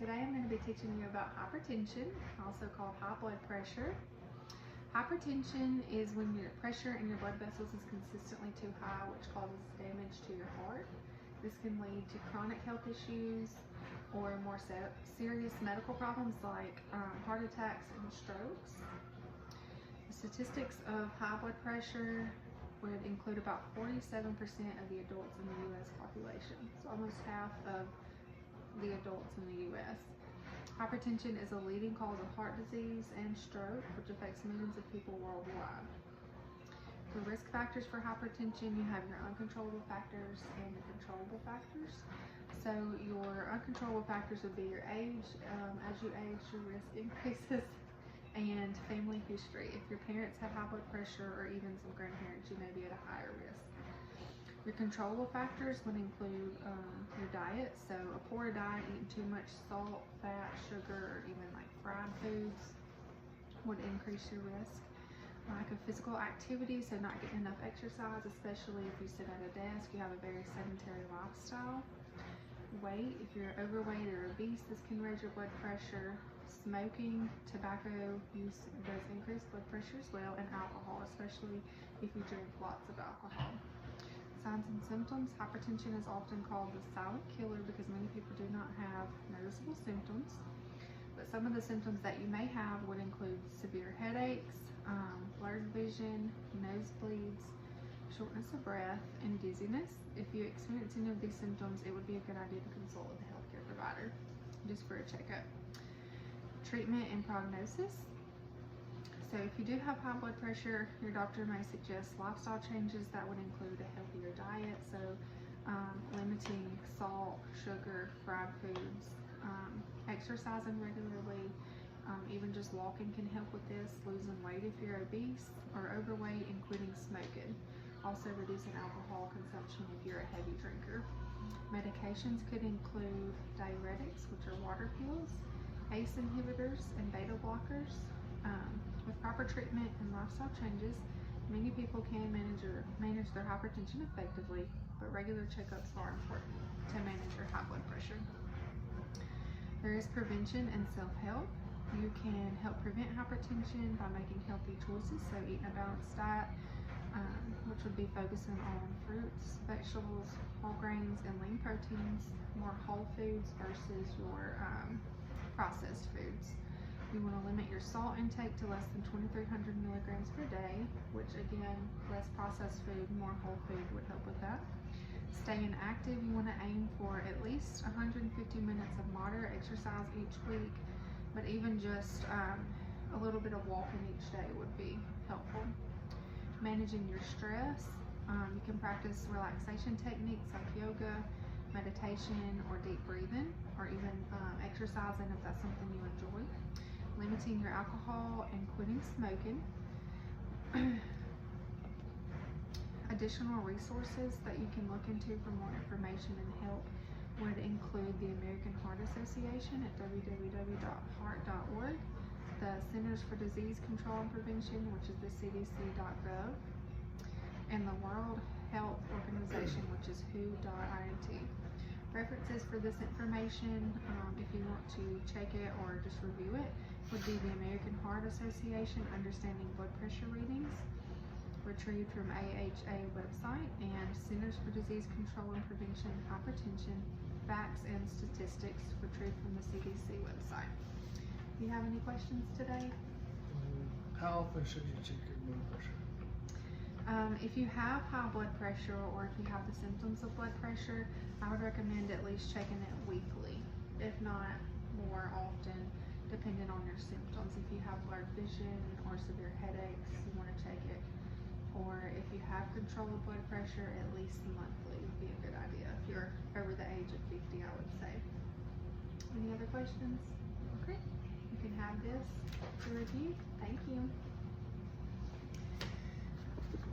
today I'm going to be teaching you about hypertension, also called high blood pressure. Hypertension is when your pressure in your blood vessels is consistently too high, which causes damage to your heart. This can lead to chronic health issues or more serious medical problems like heart attacks and strokes. The statistics of high blood pressure would include about 47% of the adults in the U.S. population, so almost half of the adults in the U.S. Hypertension is a leading cause of heart disease and stroke, which affects millions of people worldwide. For risk factors for hypertension, you have your uncontrollable factors and your controllable factors. So your uncontrollable factors would be your age. As you age, your risk increases, and family history. If your parents have high blood pressure or even some grandparents, you may be at a higher risk. Your controllable factors would include your diet, so a poor diet, eating too much salt, fat, sugar, or even like fried foods would increase your risk. Lack of physical activity, so not getting enough exercise, especially if you sit at a desk, you have a very sedentary lifestyle. Weight, if you're overweight or obese, this can raise your blood pressure. Smoking, tobacco use does increase blood pressure as well, and alcohol, especially if you drink lots of alcohol. Signs and symptoms. Hypertension is often called the silent killer because many people do not have noticeable symptoms. But some of the symptoms that you may have would include severe headaches, blurred vision, nosebleeds, shortness of breath, and dizziness. If you experience any of these symptoms, it would be a good idea to consult with a healthcare provider just for a checkup. Treatment and prognosis. So if you do have high blood pressure, your doctor may suggest lifestyle changes that would include a healthier diet, so limiting salt, sugar, fried foods, exercising regularly, even just walking can help with this, losing weight if you're obese or overweight, including smoking. Also reducing alcohol consumption if you're a heavy drinker. Medications could include diuretics, which are water pills, ACE inhibitors, and beta blockers. With proper treatment and lifestyle changes, many people can manage their hypertension effectively, but regular checkups are important to manage your high blood pressure. There is prevention and self-help. You can help prevent hypertension by making healthy choices, so eating a balanced diet, which would be focusing on fruits, vegetables, whole grains, and lean proteins, more whole foods versus your processed foods. You want to limit your salt intake to less than 2,300 milligrams per day, which again, less processed food, more whole food would help with that. Staying active, you want to aim for at least 150 minutes of moderate exercise each week, but even just a little bit of walking each day would be helpful. Managing your stress, you can practice relaxation techniques like yoga, meditation, or deep breathing, or even exercising if that's something you enjoy. Limiting your alcohol and quitting smoking. Additional resources that you can look into for more information and help would include the American Heart Association at www.heart.org, the Centers for Disease Control and Prevention, which is the cdc.gov, and the World Health Organization, which is who.int. References for this information, if you want to check it or just review it, would be the American Heart Association Understanding Blood Pressure Readings, retrieved from AHA website, and Centers for Disease Control and Prevention, Hypertension, Facts and Statistics, retrieved from the CDC website. Do you have any questions today? How often should you check your blood pressure? If you have high blood pressure or if you have the symptoms of blood pressure, I would recommend at least checking it weekly, if not more often, depending on your symptoms. If you have blurred vision or severe headaches, you want to check it. Or if you have controlled blood pressure, at least monthly would be a good idea. If you're over the age of 50, I would say. Any other questions? Okay, you can have this to review. Thank you.